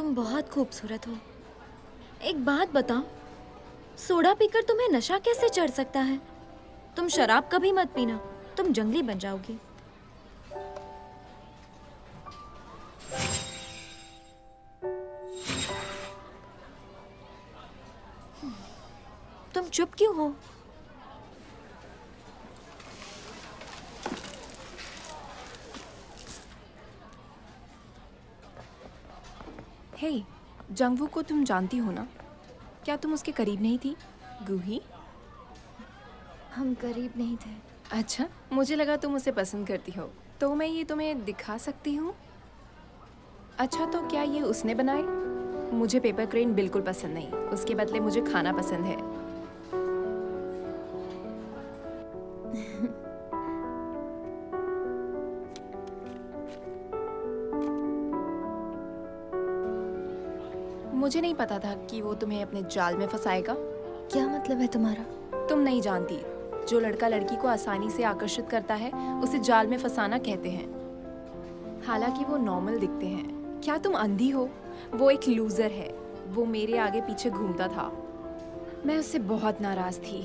तुम बहुत खूबसूरत हो। एक बात बताओ, सोडा पीकर तुम्हें नशा कैसे चढ़ सकता है? तुम शराब कभी मत पीना, तुम जंगली बन जाओगी। तुम चुप क्यों हो? हे, जंगवू को तुम जानती हो ना? क्या तुम उसके करीब नहीं थी, गूही? हम करीब नहीं थे। अच्छा, मुझे लगा तुम उसे पसंद करती हो, तो मैं ये तुम्हें दिखा सकती हूँ। अच्छा, तो क्या ये उसने बनाए? मुझे पेपर क्रेन बिल्कुल पसंद नहीं, उसके बदले मुझे खाना पसंद है। मुझे नहीं पता था कि वो तुम्हें अपने जाल में फंसाएगा। क्या मतलब है तुम्हारा? तुम नहीं जानती, जो लड़का लड़की को आसानी से आकर्षित करता है उसे जाल में फंसाना कहते हैं। हालांकि वो नॉर्मल दिखते हैं। क्या तुम अंधी हो? वो एक लूजर है। वो मेरे आगे पीछे घूमता था। मैं उससे बहुत नाराज थी।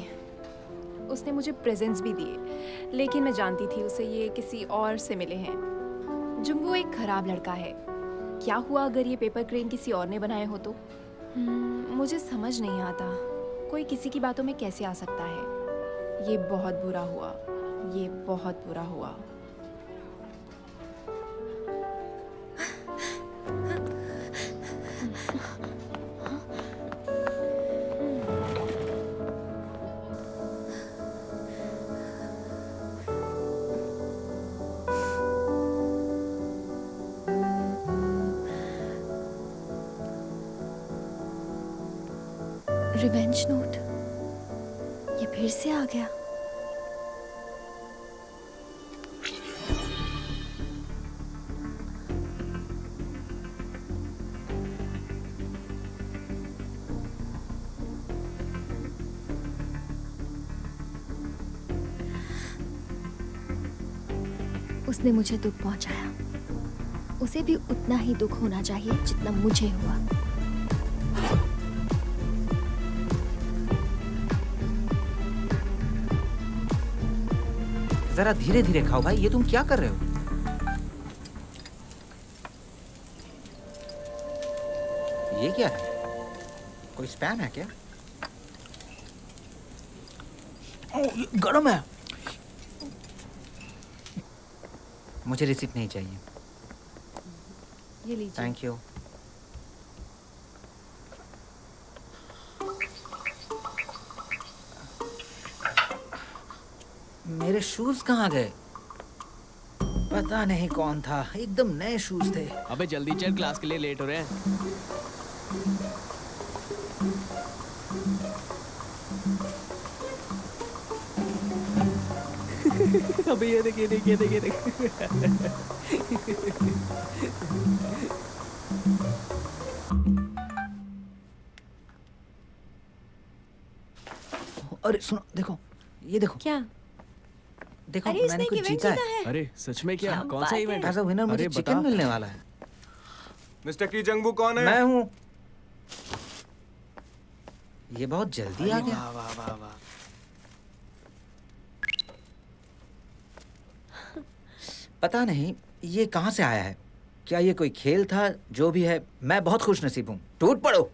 उसने मुझे प्रेजेंट्स भी दिए, लेकिन मैं जानती थी उसे ये किसी और से मिले हैं। जुंगू एक खराब लड़का है। क्या हुआ अगर ये पेपर क्रेन किसी और ने बनाए हो तो? मुझे समझ नहीं आता, कोई किसी की बातों में कैसे आ सकता है। ये बहुत बुरा हुआ, ये बहुत बुरा हुआ। रिवेंज नोट, ये फिर से आ गया। उसने मुझे दुख पहुंचाया, उसे भी उतना ही दुख होना चाहिए जितना मुझे हुआ। जरा धीरे धीरे खाओ भाई, ये तुम क्या कर रहे हो? ये क्या है? कोई स्पैम है क्या? ओह, ये गरम है। मुझे रिसिप्ट नहीं चाहिए। ये लीजिए। Thank you. मेरे शूज कहाँ गए? पता नहीं कौन था, एकदम नए शूज थे। अबे जल्दी चल, क्लास के लिए लेट हो रहे हैं। अबे ये देख, ये देख, ये देख, ये देख। अरे सुनो, देखो, ये देखो। क्या? देखो, अरे मैंने इसने कुछ इवेंट जीता जीता है। है। अरे सच में? क्या क्या कौन बात सा है? इवेंट? एज अ विनर मुझे अरे चिकन बता। मिलने वाला है। मिस्टर की जंगबू कौन है? मैं हूँ। ये बहुत जल्दी आ गया। वाह वाह वाह वाह। पता नहीं ये कहाँ से आया है। क्या ये कोई खेल था? जो भी है, मैं बहुत खुश नसीब हूँ। टूट पड़ो।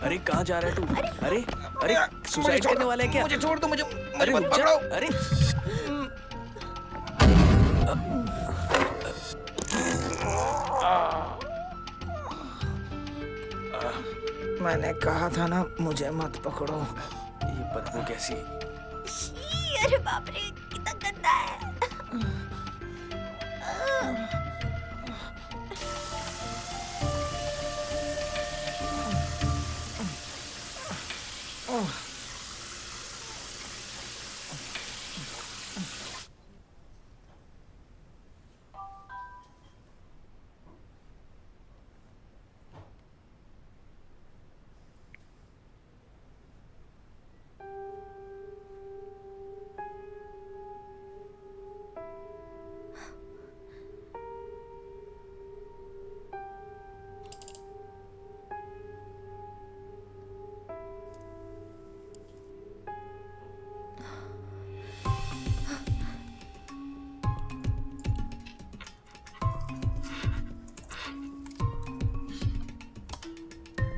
अरे कहाँ जा रहा है तू? अरे अरे सुसाइड करने वाला है क्या? मुझे छोड़ दो, मुझे अरे मत रुक जा। पकड़ो। अरे मैंने कहा था ना, मुझे मत पकड़ो। ये बदबू कैसी? अरे बाप रे, कितना गंदा है।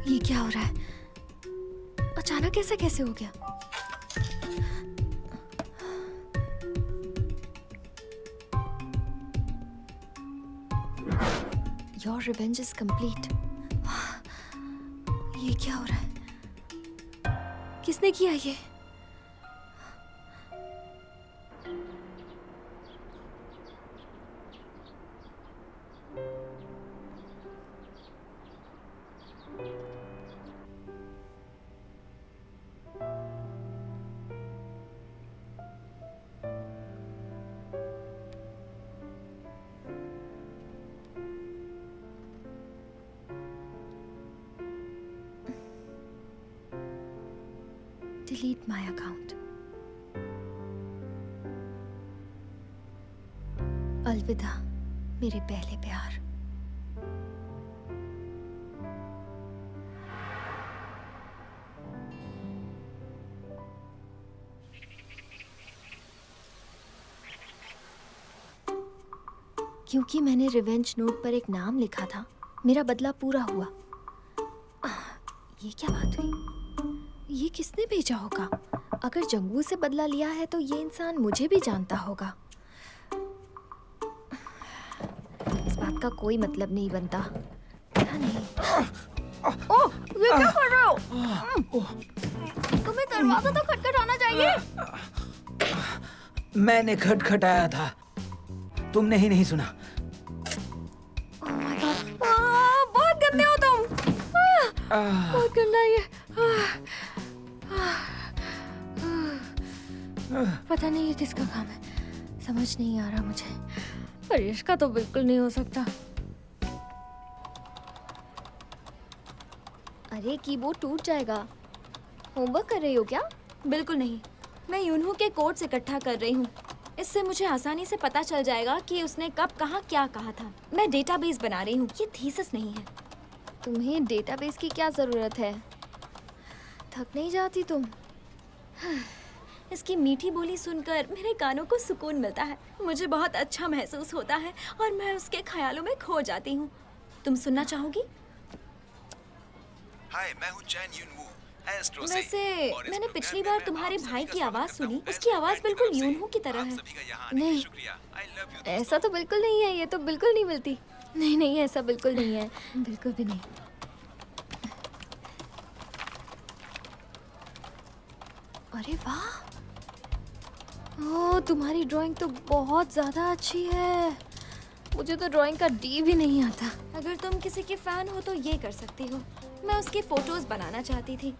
ये क्या हो रहा है? अचानक ऐसा कैसे हो गया? Your revenge is complete. ये क्या हो रहा है? किसने किया ये? Delete my account. अलविदा मेरे पहले प्यार। क्योंकि मैंने रिवेंज नोट पर एक नाम लिखा था, मेरा बदला पूरा हुआ। ये क्या बात हुई? ये किसने भेजा होगा? अगर जंगू से बदला लिया है तो ये इंसान मुझे भी जानता होगा। इस बात का कोई मतलब नहीं बनता। क्या नहीं? ओह, ये क्या कर रहे हो? तुम्हें दरवाजा तो खटखटाना चाहिए। मैंने खटखटाया था, तुमने ही नहीं सुना। Oh my God! बहुत गंदे हो तुम। बहुत गंदा ये। पता नहीं ये किसका काम है, समझ नहीं आ रहा मुझे। पर इसका तो बिल्कुल नहीं हो सकता। अरे कीबोर्ड टूट जाएगा। होमवर्क कर रही हो क्या? बिल्कुल नहीं, मैं यूनहू के कोड्स इकट्ठा कर रही हूँ। इससे मुझे आसानी से पता चल जाएगा कि उसने कब कहाँ क्या कहा था। मैं डेटाबेस बना रही हूँ, ये थीसिस नहीं है। तुम्हें डेटाबेस की क्या जरूरत है? थक नहीं जाती तुम? इसकी मीठी बोली सुनकर मेरे कानों को सुकून मिलता है। मुझे बहुत अच्छा महसूस होता है और मैं उसके ख्यालों में खो जाती हूँ। तुम सुनना चाहोगी? हाय, मैं हूँ चैन यूनवू, एस्ट्रो से। वैसे और इस मैंने प्रोग्राम पिछली में बार मैं तुम्हारे आप सभी भाई का की स्वागत आवाज करता सुनी, हूँ। उसकी आवाज एस्ट्रो बिल्कुल की तरफ से यूनहू की तरह आप है। सभी का यहाँ आने के लिए नहीं, शुक्रिया। I love you, ऐसा तो बिल्कुल नहीं है। ये तो बिल्कुल नहीं मिलती। नहीं नहीं, ऐसा बिल्कुल नहीं है, बिल्कुल भी नहीं। अरे वाह! ओह, तुम्हारी ड्राइंग तो बहुत ज्यादा अच्छी है। मुझे तो ड्राइंग का डी भी नहीं आता। अगर तुम किसी के फैन हो तो ये कर सकती हो। मैं उसके फोटोज बनाना चाहती थी,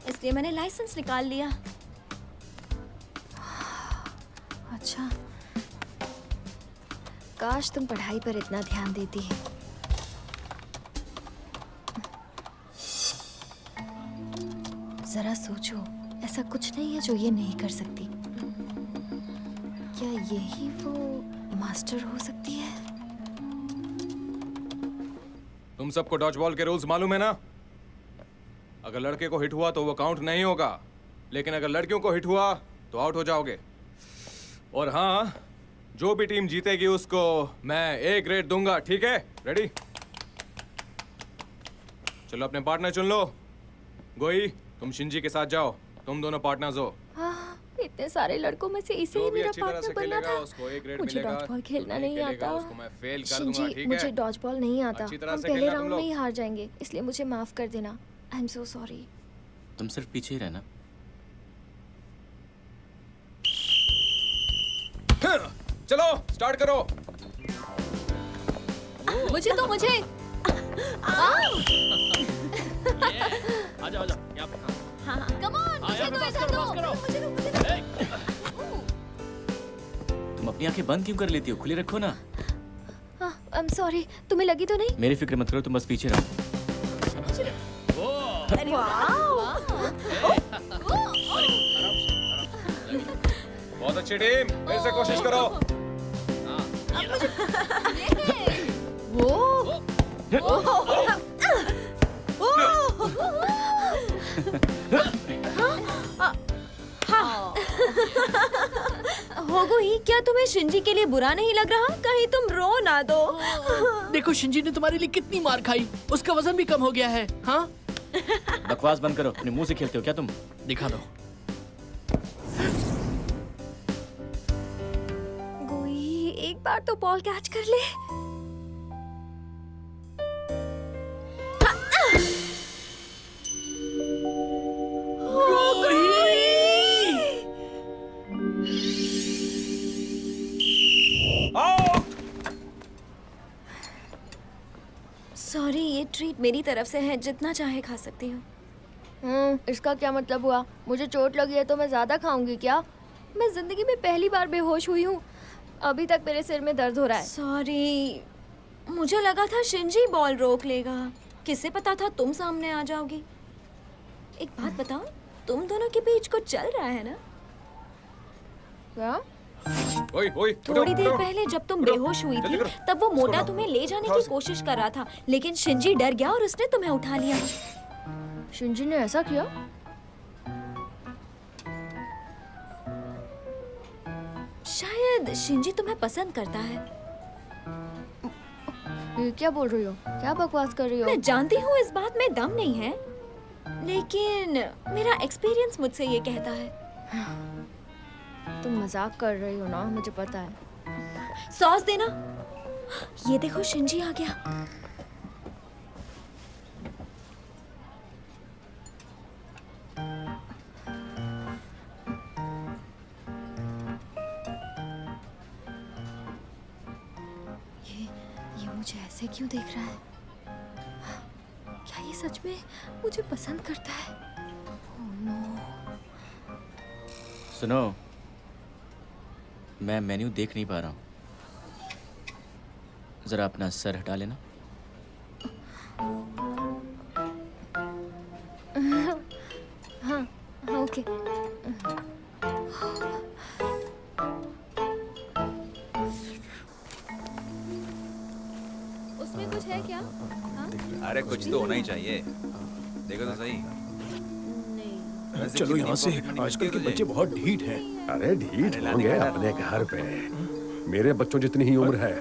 इसलिए मैंने लाइसेंस निकाल लिया। अच्छा, काश तुम पढ़ाई पर इतना ध्यान देती है। जरा सोचो, ऐसा कुछ नहीं है जो ये नहीं कर सकती। क्या यही वो मास्टर हो सकती है? तुम सबको डॉज बॉल के रूल्स मालूम है ना? अगर लड़के को हिट हुआ तो वो काउंट नहीं होगा, लेकिन अगर लड़कियों को हिट हुआ तो आउट हो जाओगे। और हाँ, जो भी टीम जीतेगी उसको मैं A ग्रेड दूंगा, ठीक है? रेडी? चलो अपने पार्टनर चुन लो। गोई, तुम शिंजी के साथ जाओ, तुम दोनों पार्टनर्स हो। हाँ, इतने सारे लड़कों में से इसे जो ही भी मेरा अच्छी तरह पार्टनर से बनना खेलेगा था। उसको A ग्रेड मुझे मिलेगा। डॉज बॉल खेलना जो नहीं खेलेगा आता। उसको मैं फेल कर शिंजी, दूंगा, ठीक मुझे है? डॉज बॉल नहीं आता। अच्छी तरह हम से पहले खेलना तुम राउंड लोग। में ही हार जाएंगे, इसलिए मुझे माफ कर देना। I am so sorry. तुम सिर्फ पीछे ही रहना। चलो स्टार्ट करो। मुझे तो मुझे आ जाओ यहाँ पे। कम ऑन, मुझे तो ऐसा दो। मुझे तुम अपनी आंखें बंद क्यों कर लेती हो? खुली रखो ना। आई एम सॉरी, तुम्हें लगी तो नहीं? मेरी फिक्र मत करो, तुम बस पीछे रहो। बहुत अच्छी टीम, फिर से कोशिश करो। होगो ही, क्या तुम्हें शिंजी के लिए बुरा नहीं लग रहा? कहीं तुम रो ना दो। देखो शिंजी ने तुम्हारे लिए कितनी मार खाई, उसका वजन भी कम हो गया है। हाँ बकवास बंद करो, अपने मुंह से खेलते हो क्या तुम? दिखा दो। गोई, एक बार तो बॉल कैच कर ले। सॉरी, ये ट्रीट मेरी तरफ से है, जितना चाहे खा सकती हूँ। इसका क्या मतलब हुआ? मुझे चोट लगी है तो मैं ज्यादा खाऊंगी क्या? मैं जिंदगी में पहली बार बेहोश हुई हूँ। अभी तक मेरे सिर में दर्द हो रहा है। सॉरी, मुझे लगा था शिंजी बॉल रोक लेगा। किसे पता था तुम सामने आ जाओगी। एक बात बताओ, तुम दोनों के बीच कुछ चल रहा है ना? क्या? ओए ओए, थोड़ी देर पहले जब तुम बेहोश हुई थी, तब वो मोटा तुम्हें ले जाने की कोशिश कर रहा था, लेकिन शिंजी डर गया और उसने तुम्हें उठा लिया। शिंजी ने ऐसा किया? शायद शिंजी तुम्हें पसंद करता है। ये क्या बोल रही हो? क्या बकवास कर रही हो? मैं जानती हूँ इस बात में दम नहीं है, लेकिन मेरा एक्सपीरियंस मुझसे ये कहता है। तुम मजाक कर रही हो ना, मुझे पता है। सॉस देना। ये देखो शिंजी आ गया। ये मुझे ऐसे क्यों देख रहा है? क्या ये सच में मुझे पसंद करता है? Oh no. सुनो, मैं मेन्यू देख नहीं पा रहा हूँ, जरा अपना सर हटा लेना। हाँ, ओके। उसमें कुछ है क्या? अरे कुछ तो होना ही चाहिए। देखो तो सही। वैसे चलो कितनी यहाँ से, pocket money आजकल मिलती के है बच्चे तुझे? बहुत ढीठ हैं। अरे ढीठ होंगे अपने घर पे। मेरे बच्चों जितनी ही उम्र है,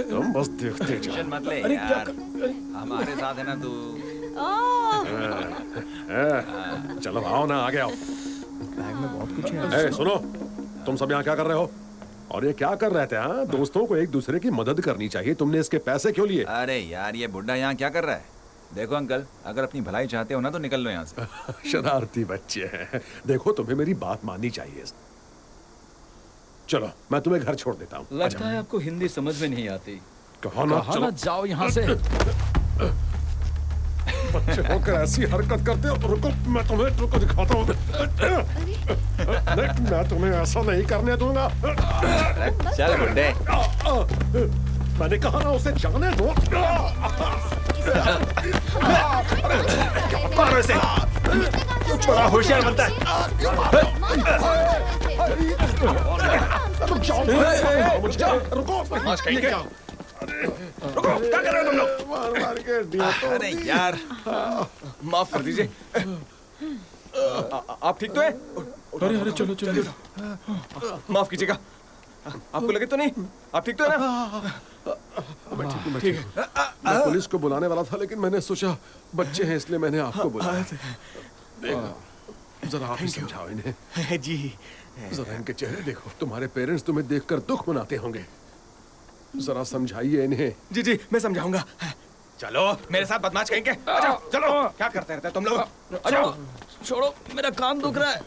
तुम बस देखते टेंशन जाओ। मत ले अरे क्या यार, हमारे साथ है ना तू। चलो आओ ना, आगे आओ। बैग में बहुत कुछ है। सुनो, तुम सब यहाँ क्या कर रहे हो? और ये क्या कर रहे थे? हाँ, दोस्तों को एक दूसरे की मदद करनी चाहिए। तुमने इसके पैसे क्यों लिए? अरे यार, ये बुड्ढा यहाँ क्या कर रहा है? देखो अंकल, अगर अपनी भलाई चाहते हो ना तो निकल लो यहाँ से। शरारती बच्चे हैं। देखो, तुम्हें मेरी बात माननी चाहिए। चलो, मैं तुम्हें घर छोड़ देता हूँ। लगता है आपको हिंदी समझ में नहीं आती। कहो ना, कहा चलो। ना जाओ यहाँ से। बच्चे होकर ऐसी हरकत करते हो तो रुको, मैं तुम्हें रुको दिखाता हूँ। नहीं, मैं तुम्हें ऐसा नहीं करने दूंगा। चल बुड्ढे। मैंने कहा ना, उसे जाने दो। मारो इसे। बड़ा होशियार बनता है। तुम जाओ, मुझे रुको। ये क्या? रुको, क्या कर रहे हो तुम लोग? मार मार के दिया तो। अरे यार, माफ कर दीजिए। आप ठीक तो हैं? अरे अरे चलो चलो। माफ कीजिएगा। आपको लगे तो नहीं? आप ठीक तो है ना? मैं ठीक हूँ, मैं ठीक हूँ। मैं पुलिस को बुलाने वाला था, लेकिन मैंने सोचा बच्चे हैं इसलिए मैंने आपको बुलाया। देखो, जरा आप ही समझाओ इन्हें। जी। जरा इनके चेहरे देखो। तुम्हारे पेरेंट्स तुम्हें देखकर दुख मनाते होंगे। जरा समझाइए इन्हें। जी जी, मैं समझाऊंगा। चलो मेरे साथ बदमाश कहेंगे। अच्छा चलो, क्या करते रहते तुम लोग? अच्छा छोड़ो, मेरा कान दुख रहा है।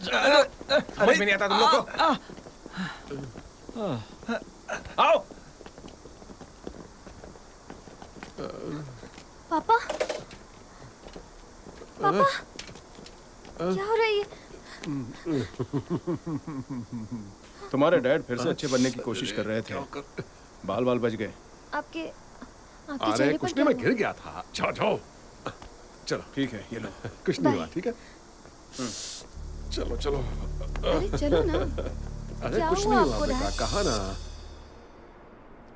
समझ में नहीं आता तुम लोग को। आओ। पापा, पापा, क्या हो रहा है ये? तुम्हारे डैड फिर से अच्छे बनने की कोशिश कर रहे थे। बाल बाल बच गए। आपके अरे चेहरे पर कुछ क्या नहीं, मैं हुआ? गिर गया था। जाओ जाओ, चलो। ठीक है, ये लो। कुछ नहीं हुआ, ठीक है। चलो चलो। अरे चलो ना। अरे क्या कुछ हुआ नहीं हुआ आपको, बेटा, डैड? कहा ना।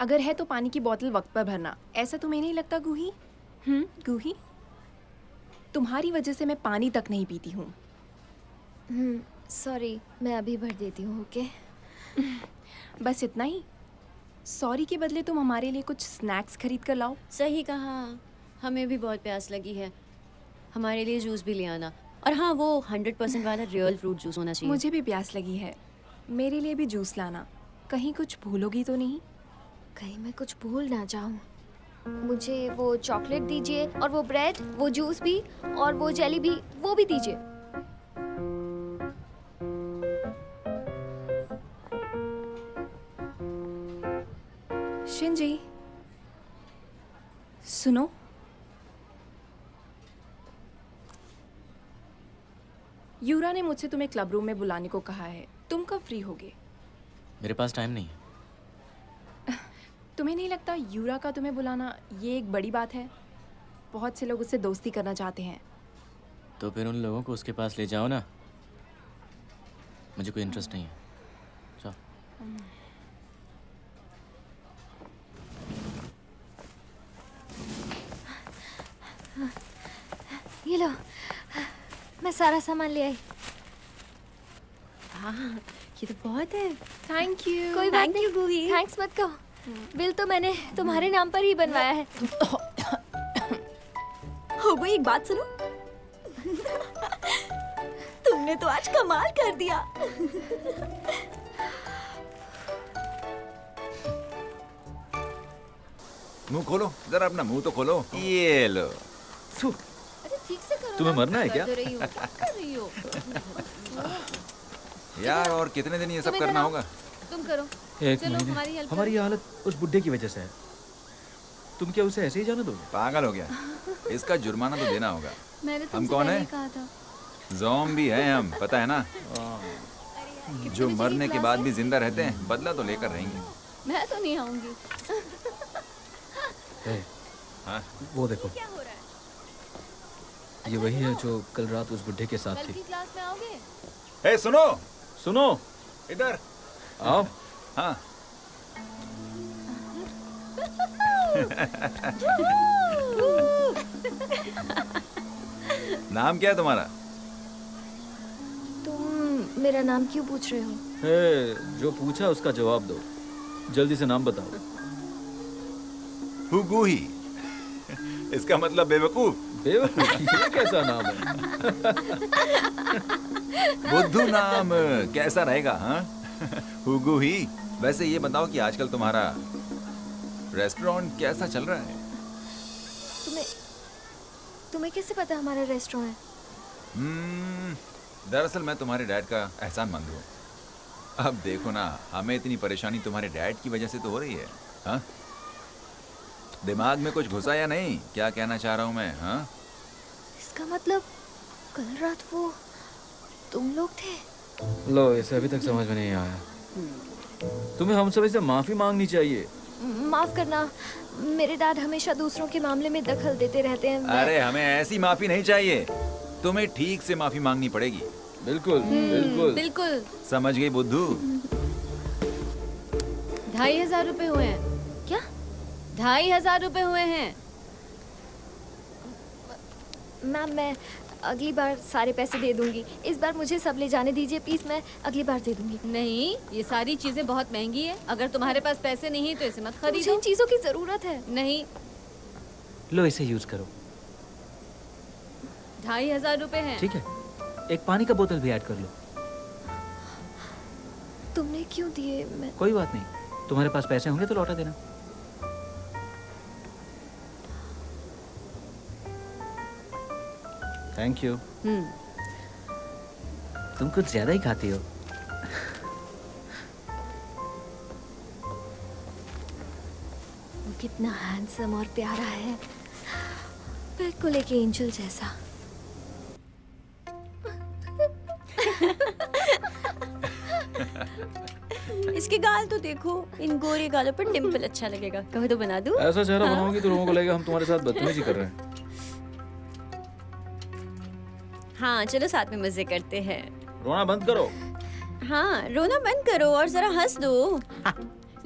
अगर है तो पानी की बोतल वक्त पर भरना। ऐसा तुम्हें नहीं लगता गूही? गूही, तुम्हारी वजह से मैं पानी तक नहीं पीती हूँ। सॉरी, मैं अभी भर देती हूँ। ओके। बस इतना ही? सॉरी के बदले तुम हमारे लिए कुछ स्नैक्स खरीद कर लाओ। सही कहा, हमें भी बहुत प्यास लगी है। हमारे लिए जूस भी ले आना। और हाँ, वो 100% वाला रियल फ्रूट जूस होना चाहिए। मुझे भी प्यास लगी है, मेरे लिए भी जूस लाना। कहीं कुछ भूलोगी तो नहीं? कहीं मैं कुछ भूल ना जाऊं। मुझे वो चॉकलेट दीजिए और वो ब्रेड, वो जूस भी और वो जेली भी, वो भी दीजिए। शिंजी, सुनो। यूरा ने मुझसे तुम्हें क्लब रूम में बुलाने को कहा है। तुम कब फ्री होगे? मेरे पास टाइम नहीं है। तुम्हें नहीं लगता यूरा का तुम्हें बुलाना ये एक बड़ी बात है? बहुत से लोग उससे दोस्ती करना चाहते हैं। तो फिर उन लोगों को उसके पास ले जाओ ना। मुझे कोई इंटरेस्ट नहीं है। चल। ये लो, मैं सारा सामान ले आई। हाँ, ये तो बहुत है। Thank you. कोई बात Thank you, नहीं, गूही। थैंक्स मत कहो। बिल तो मैंने तुम्हारे नाम पर ही बनवाया है। हो गई, एक बात सुनो। तुमने तो आज कमाल कर दिया। मुंह खोलो, जरा अपना मुंह तो खोलो। ये लो। अरे ठीक से करो। तुम्हें मरना है क्या? कर रही हो, क्या कर रही हो? यार और कितने दिन ये सब तुम करना इधर आओ। होगा? तुम करो। एक चलो, महीने। हमारी हेल्प हमारी ये हालत उस बुड्ढे की वजह से है। तुम क्या उसे ऐसे ही जाने दोगे? पागल हो गया। इसका जुर्माना तो देना होगा। मैंने हम तुमसे कौन पहले है? ही कहा था। ज़ॉम्बी हैं हम, पता है ना? जो मरने के बाद भी जिंदा रहते हैं, बदला तो लेकर रहेंगे। मैं तो नहीं आऊंगी। हाँ? वो देखो, क्या हो रहा है? ये वही है जो कल रात उस बुड्ढे के साथ कल थी। की क्लास में आओगे? ए सुनो, सुनो, इधर आओ। हाँ। नाम क्या है तुम्हारा? तुम मेरा नाम क्यों पूछ रहे हो? जो पूछा उसका जवाब दो। जल्दी से नाम बताओ। हुगूही। इसका मतलब बेवकूफ। बेवकूफ, ये कैसा नाम है? बुद्धू नाम कैसा रहेगा? हाँ, हुगूही। वैसे ये बताओ कि आजकल तुम्हारा रेस्टोरेंट कैसा चल रहा है? तुम्हें कैसे पता हमारा रेस्टोरेंट है? दरअसल मैं तुम्हारे डैड का एहसानमंद हूँ। अब देखो ना, हमें इतनी परेशानी तुम्हारे डैड की वजह से तो हो रही है। हाँ, दिमाग में कुछ घुसा या नहीं? क्या कहना चाह रहा हूँ मैं? हाँ, इसका मतलब कल रात वो तुम लोग थे? लो, इसे अभी तक समझ में नहीं आया। तुम्हें हम सभी से माफी मांगनी चाहिए। माफ करना, मेरे डैड हमेशा दूसरों के मामले में दखल देते रहते हैं। अरे हमें ऐसी माफी नहीं चाहिए, तुम्हें ठीक से माफी मांगनी पड़ेगी। बिल्कुल बिल्कुल। बिल्कुल। समझ गई बुद्धू? 2500 रुपए हुए हैं। क्या? 2500 रुपए हुए हैं। मैम, मैं अगली बार सारे पैसे दे दूंगी। इस बार मुझे सब ले जाने दीजिए प्लीज, मैं अगली बार दे दूंगी। नहीं, ये सारी चीजें बहुत महंगी है। अगर तुम्हारे पास पैसे नहीं है तो इसे मत मुझे खरीदो। इन चीजों की जरूरत है। नहीं, लो, इसे यूज करो। 2500 रुपए हैं। ठीक है, एक पानी का बोतल भी ऐड कर लो। तुमने क्यों दिए? मैं कोई बात नहीं, तुम्हारे पास पैसे होंगे तो लौटा देना। Thank you. तुम कुछ ज्यादा ही खाती हो। वो कितना हैंडसम और प्यारा है, बिल्कुल एक एंजल जैसा। इसके गाल तो देखो, इन गोरे गालों पर डिम्पल अच्छा लगेगा। कहो तो बना दूं? ऐसा चेहरा बनाओगी तो लोगों को लगेगा हम तुम्हारे साथ बदतमीजी कर रहे हैं। हाँ, चलो साथ में मजे करते हैं। रोना बंद करो। हाँ, रोना बंद करो और जरा हंस दो।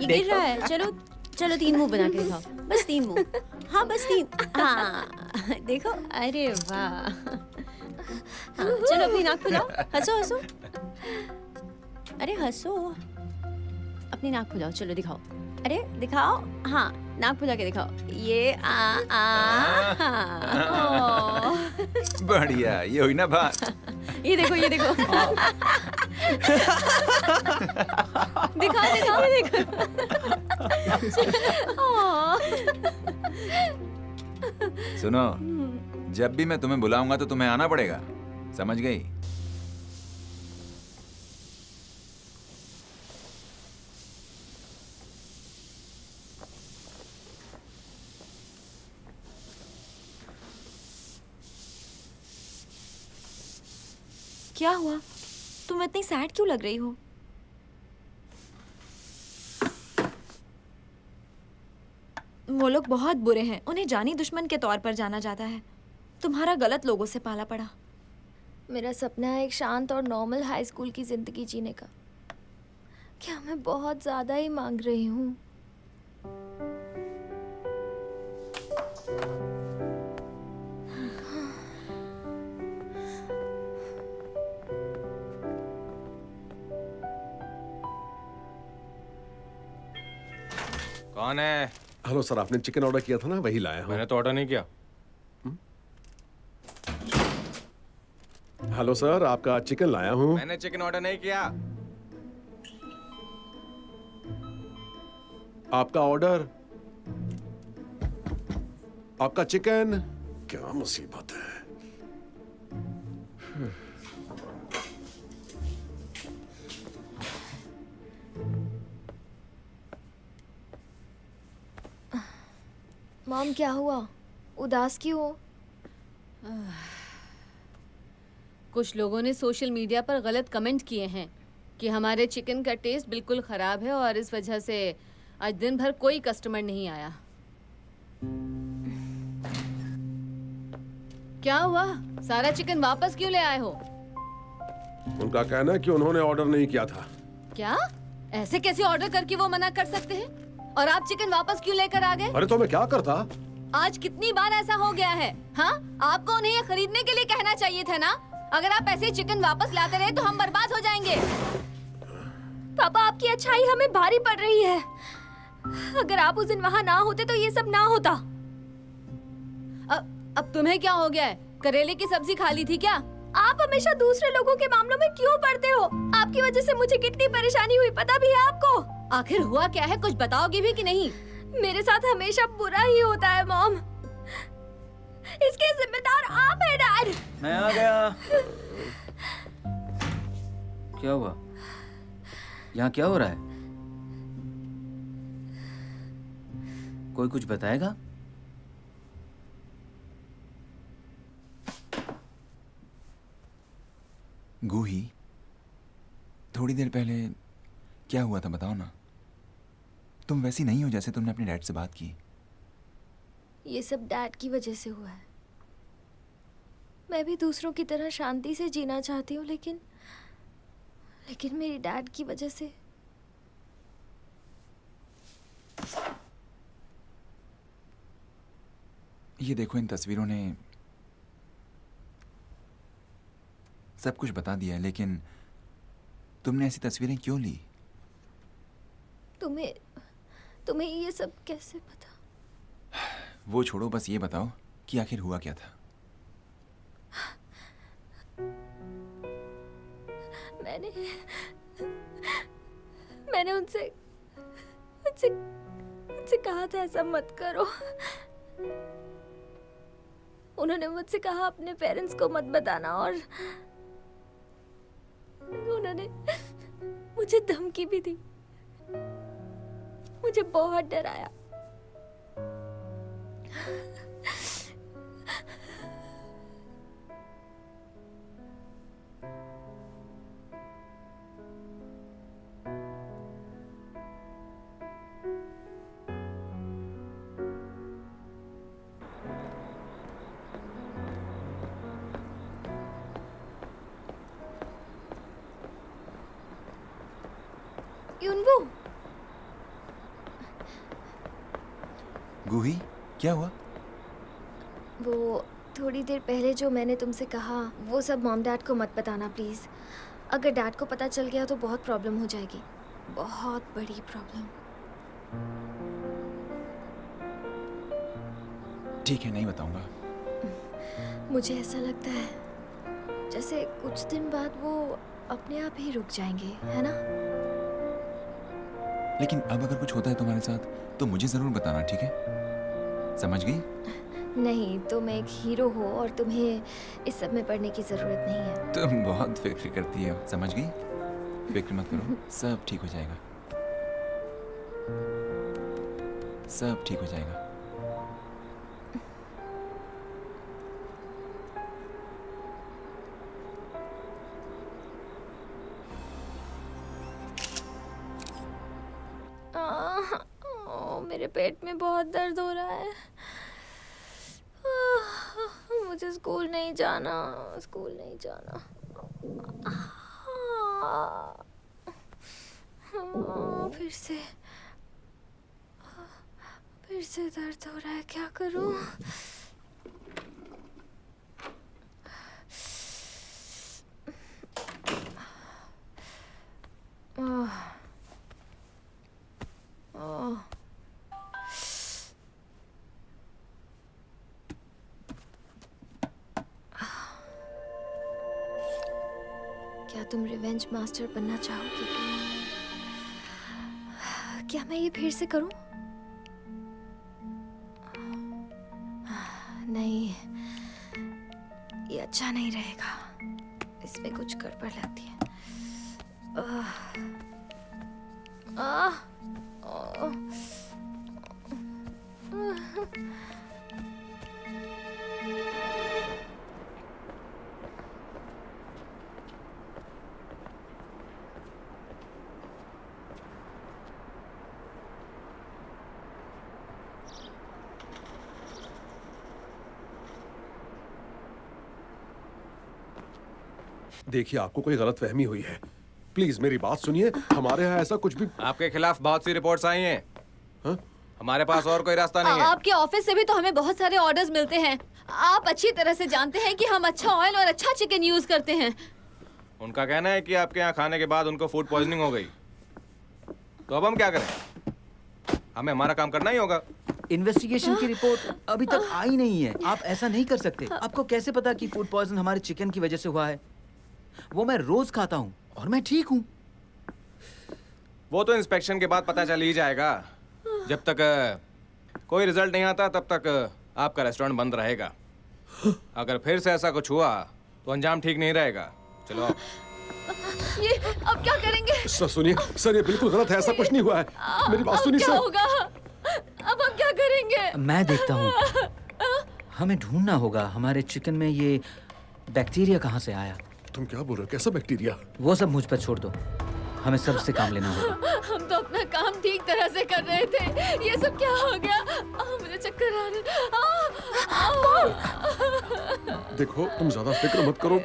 ये गिर रहा है। चलो चलो, 3 मुंह बना के दिखाओ। बस 3 मुंह। हाँ, बस 3। हाँ, देखो। अरे वाह। हाँ, चलो अपनी नाक खुलाओ। हंसो हंसो। अरे हंसो। अपनी नाक फुलाओ, चलो दिखाओ। अरे दिखाओ, हाँ नाक फुला के दिखाओ। ये बढ़िया, ये हुई ना बात। ये देखो ये देखो। दिखाओ दिखाओ ये देखो। सुनो, जब भी मैं तुम्हें बुलाऊंगा तो तुम्हें आना पड़ेगा, समझ गई? क्या हुआ? तुम इतनी सैड क्यों लग रही हो? वो लोग बहुत बुरे हैं, उन्हें जानी दुश्मन के तौर पर जाना जाता है। तुम्हारा गलत लोगों से पाला पड़ा। मेरा सपना है एक शांत और नॉर्मल हाई स्कूल की जिंदगी जीने का। क्या मैं बहुत ज्यादा ही मांग रही हूँ? कौन है? हेलो सर, आपने चिकन ऑर्डर किया था ना, वही लाया हूँ। मैंने तो ऑर्डर नहीं किया। हेलो सर, आपका चिकन लाया हूँ। मैंने चिकन ऑर्डर नहीं किया। आपका ऑर्डर, आपका चिकन। क्या मुसीबत है। मॉम क्या हुआ? उदास क्यों हो? कुछ लोगों ने सोशल मीडिया पर गलत कमेंट किए हैं कि हमारे चिकन का टेस्ट बिल्कुल ख़राब है और इस वजह से आज दिन भर कोई कस्टमर नहीं आया। क्या हुआ? सारा चिकन वापस क्यों ले आए हो? उनका कहना है कि उन्होंने ऑर्डर नहीं किया था। क्या? ऐसे कैसे ऑर्डर करके वो मना कर सकते हैं? और आप चिकन वापस क्यों लेकर आ गए? अरे तो मैं क्या करता? आज कितनी बार ऐसा हो गया है? हाँ, आपको उन्हें ये खरीदने के लिए कहना चाहिए था ना। अगर आप ऐसे चिकन वापस लाते रहे तो हम बर्बाद हो जाएंगे। पापा, आपकी अच्छाई हमें भारी पड़ रही है। अगर आप उस दिन वहाँ ना होते तो ये सब ना होता। अब तुम्हें क्या हो गया है? करेले की सब्जी खा ली थी क्या? आप हमेशा दूसरे लोगों के मामलों में क्यों पड़ते हो? आपकी वजह से मुझे कितनी परेशानी हुई पता भी है आपको? आखिर हुआ क्या है, कुछ बताओगी भी कि नहीं? मेरे साथ हमेशा बुरा ही होता है मॉम। इसके जिम्मेदार आप हैं डैड। मैं आ गया। क्या हुआ? यहाँ क्या हो रहा है? कोई कुछ बताएगा? गूही, थोड़ी देर पहले क्या हुआ था बताओ ना। तुम वैसी नहीं हो जैसे तुमने अपने डैड से बात की। ये सब डैड की वजह से हुआ है। मैं भी दूसरों की तरह शांति से जीना चाहती हूँ, लेकिन मेरी डैड की वजह से। ये देखो, इन तस्वीरों ने सब कुछ बता दिया है, लेकिन तुमने ऐसी तस्वीरें क्यों ली? तुम्हें ये सब कैसे पता? वो छोड़ो, बस ये बताओ कि आखिर हुआ क्या था। मैंने उनसे कहा था ऐसा मत करो। उन्होंने मुझसे कहा अपने पेरेंट्स को मत बताना, और उन्होंने मुझे धमकी भी दी। मुझे बहुत डराया। युनवू, गूही, क्या हुआ? वो थोड़ी देर पहले जो मैंने तुमसे कहा वो सब मॉम डैड को मत बताना प्लीज। अगर डैड को पता चल गया तो बहुत प्रॉब्लम हो जाएगी। बहुत बड़ी प्रॉब्लम। ठीक है, नहीं बताऊंगा। मुझे ऐसा लगता है जैसे कुछ दिन बाद वो अपने आप ही रुक जाएंगे, है ना? लेकिन अब अगर कुछ होता है तुम्हारे साथ तो मुझे जरूर बताना, ठीक है? समझ गई? नहीं, तुम एक हीरो हो और तुम्हें इस सब में पड़ने की जरूरत नहीं है। तुम बहुत फिक्र करती हो, समझ गई? फिक्र मत करो, सब ठीक हो जाएगा। सब ठीक हो जाएगा। मेरे पेट में बहुत दर्द हो रहा है। मुझे स्कूल नहीं जाना, स्कूल नहीं जाना। फिर से दर्द हो रहा है, क्या करूं? क्या तुम रिवेंज मास्टर बनना चाहोगी? क्या मैं ये फिर से करूं? नहीं, ये अच्छा नहीं रहेगा। इसमें कुछ गड़बड़ लगती है। देखिए, आपको कोई गलतफहमी हुई है। प्लीज मेरी बात सुनिए, हमारे यहाँ ऐसा कुछ भी। आपके खिलाफ बहुत सी रिपोर्ट्स आई हैं। हाँ? हमारे पास और कोई रास्ता नहीं है। आपके ऑफिस से भी तो हमें बहुत सारे ऑर्डर्स मिलते हैं। आप अच्छी तरह से जानते हैं कि हम अच्छा ऑयल और अच्छा चिकन यूज करते हैं। उनका कहना है कि आपके यहाँ खाने के बाद उनको फूड पॉइजनिंग हो गई। तो अब हम क्या करें? हमें हमारा काम करना ही होगा। इन्वेस्टिगेशन की रिपोर्ट अभी तक आई नहीं है। आप ऐसा नहीं कर सकते। आपको कैसे पता कि फूड पॉइजन हमारे चिकन की वजह से हुआ है? वो मैं रोज खाता हूँ और मैं ठीक हूँ। वो तो इंस्पेक्शन के बाद पता चल ही जाएगा। जब तक कोई रिजल्ट नहीं आता तब तक आपका रेस्टोरेंट बंद रहेगा। अगर फिर से ऐसा कुछ हुआ तो अंजाम ठीक नहीं रहेगा। चलो ये अब क्या करेंगे? सर सुनिए, सर ये बिल्कुल गलत है, ऐसा कुछ नहीं हुआ है। मेरी बात सुनिए क्या सर। होगा? अब हम क्या करेंगे? मैं देखता हूँ। हमें ढूंढना होगा हमारे चिकन में ये बैक्टीरिया कहाँ से आया। तुम क्या बोल रहे हो? कैसा बैक्टीरिया? वो सब मुझ पर छोड़ दो, हमें सबसे काम लेना होगा। हम तो अपना काम ठीक तरह से कर रहे थे, ये सब क्या हो गया? मुझे चक्कर आ रहे। देखो, तुम ज्यादा फिक्र मत करो,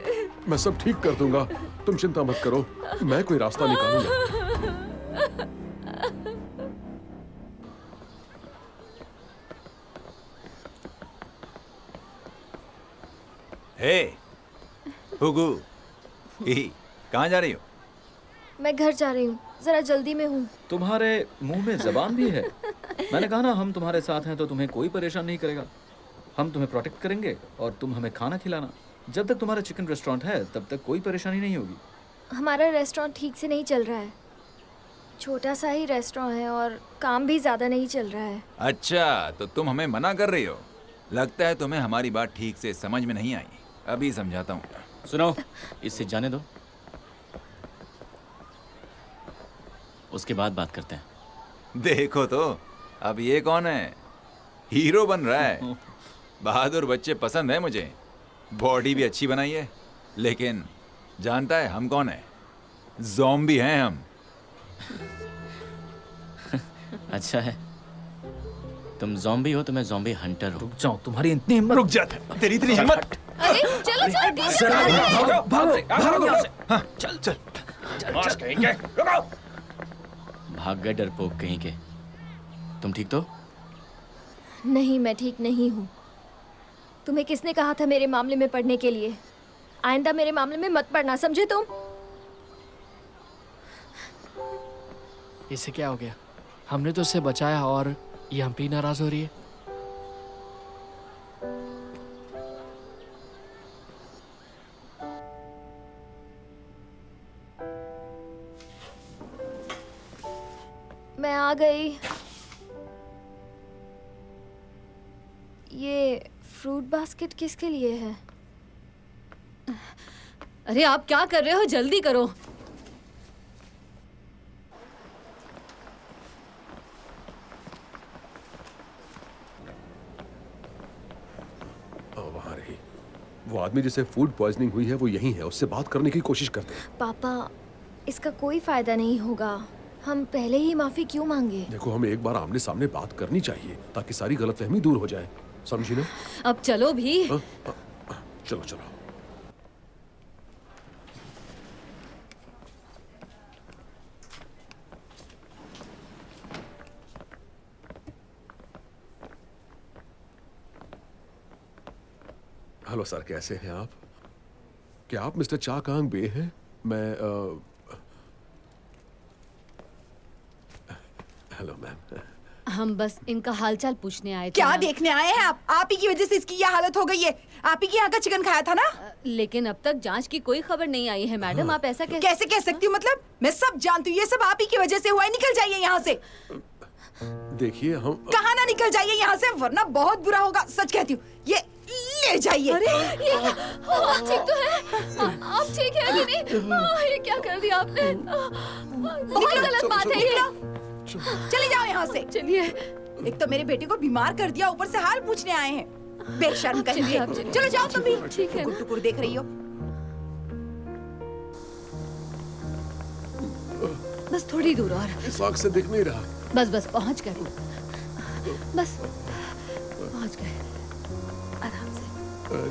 मैं सब ठीक कर दूंगा। तुम चिंता मत करो, मैं कोई रास्ता निकालूंगा। हे हुगू, कहाँ जा रही हो? मैं घर जा रही हूँ, जरा जल्दी में हूँ। तुम्हारे मुंह में जबान भी है। मैंने कहा ना, हम तुम्हारे साथ हैं तो तुम्हें कोई परेशान नहीं करेगा। हम तुम्हें प्रोटेक्ट करेंगे और तुम हमें खाना खिलाना। जब तक तुम्हारा चिकन रेस्टोरेंट है तब तक कोई परेशानी नहीं होगी। हमारा रेस्टोरेंट ठीक से नहीं चल रहा है। छोटा सा ही रेस्टोरेंट है और काम भी ज़्यादा नहीं चल रहा है। अच्छा, तो तुम हमें मना कर रही हो? लगता है तुम्हें हमारी बात ठीक से समझ में नहीं आई। अभी समझाता हूँ। सुनो, इससे जाने दो, उसके बाद बात करते हैं। देखो तो, अब ये कौन है? हीरो बन रहा है। बहादुर बच्चे पसंद है मुझे। बॉडी भी अच्छी बनाई है। लेकिन जानता है हम कौन है? ज़ॉम्बी हैं हम। अच्छा है, तुम ज़ॉम्बी हो तो मैं ज़ॉम्बी हंटर हूँ। रुक जाओ, तुम्हारी इतनी हिम्मत। रुक जा, तेरी इतनी हिम्मत। अरे चलो चलो, भागो यहाँ से। हाँ, चल चल। भाग गए डरपोक कहीं के। तुम ठीक तो? नहीं, मैं ठीक नहीं हूँ। तुम्हें किसने कहा था मेरे मामले में पढ़ने के लिए? आइंदा मेरे मामले में मत पढ़ना, समझे तुम? इससे क्या हो गया? हमने तो उससे बचाया और ये हम पे नाराज हो रही है। मैं आ गई। ये फ्रूट बास्केट किसके लिए है? अरे आप क्या कर रहे हो? जल्दी करो। वहाँ रही। वो आदमी जिसे फूड पॉइजनिंग हुई है वो यही है, उससे बात करने की कोशिश करते हैं। पापा, इसका कोई फायदा नहीं होगा। हम पहले ही माफी क्यों मांगे? देखो, हमें एक बार आमने सामने बात करनी चाहिए ताकि सारी गलतफहमी दूर हो जाए, समझी ना? अब चलो भी। चलो चलो। हेलो सर, कैसे हैं आप? क्या आप मिस्टर चा कांग बे हैं? मैं हेलो मैम। हम बस इनका हालचाल पूछने आए थे। क्या देखने आए हैं आप? आप ही की वजह से इसकी ये हालत हो गई है। आप ही के यहाँ का चिकन खाया था ना? लेकिन अब तक जांच की कोई खबर नहीं आई है मैडम। आप ऐसा कैसे कह सकती हूँ? मतलब मैं सब जानती हूँ, ये सब आप ही की वजह से हुआ है। निकल जाइए यहाँ से। देखिए, हम कहाँ ना निकल जाइए यहाँ से, वरना बहुत बुरा होगा। सच कहती हूँ, ये ले जाइए। अरे आप ठीक तो है? आप ठीक है कि नहीं? ये क्या कर दिया आपने? बहुत गलत बात है ये। चले जाओ यहाँ से। चलिए। एक तो मेरे बेटे को बीमार कर दिया, ऊपर से हाल पूछने आए हैं। बेशर्म कहीं के। चलो जाओ तुम भी। ठीक है। टुकुर देख रही हो। बस थोड़ी दूर और। इस आग से दिख नहीं रहा। बस बस पहुंच गए। बस पहुंच गए। आराम से।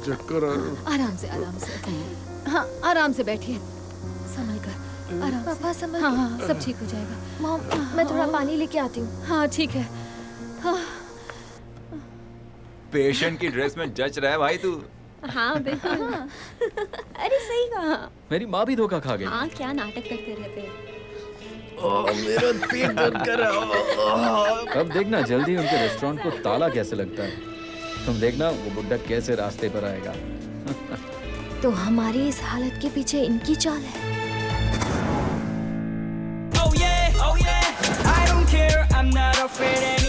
चक्कर आराम से, आराम से। हाँ, आराम से बैठिए। संभल कर। आराम से। पापा संभल। हाँ हाँ, सब ठीक हो जाएगा। मॉम, मैं थोड़ा पानी लेके आती हूँ। हाँ ठीक है। हाँ। पेशेंट की ड्रेस में जच रहा है भाई तू। हाँ बिल्कुल। अरे सही कहा। मेरी माँ भी धोखा खा गई। हाँ, क्या नाटक करते रहते हैं। मेरा पेट दर्द कर रहा। अब देखना जल्दी उनके रेस्टोरेंट को ताला कैसे लगता है। तुम देखना वो बुड्ढा कैसे रास्ते पर आएगा। तो हमारी इस हालत के पीछे इनकी चाल है।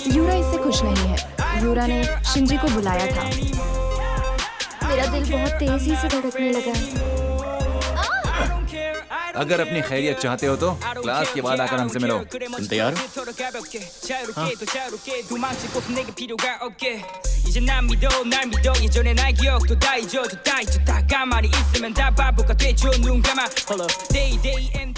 यूरा इससे खुश नहीं है। यूरा ने शिंजी को बुलाया था। मेरा दिल बहुत तेजी से धड़कने लगा है। अगर अपनी खैरियत चाहते हो तो क्लास के बाद आकर हमसे मिलो। तुम तैयार हो? 이제 난 믿어 날 믿어 예전의 나의 기억도 다 잊어줘 다 잊었다 가만히 있으면 다 바보가 되죠 눈 감아 Day day and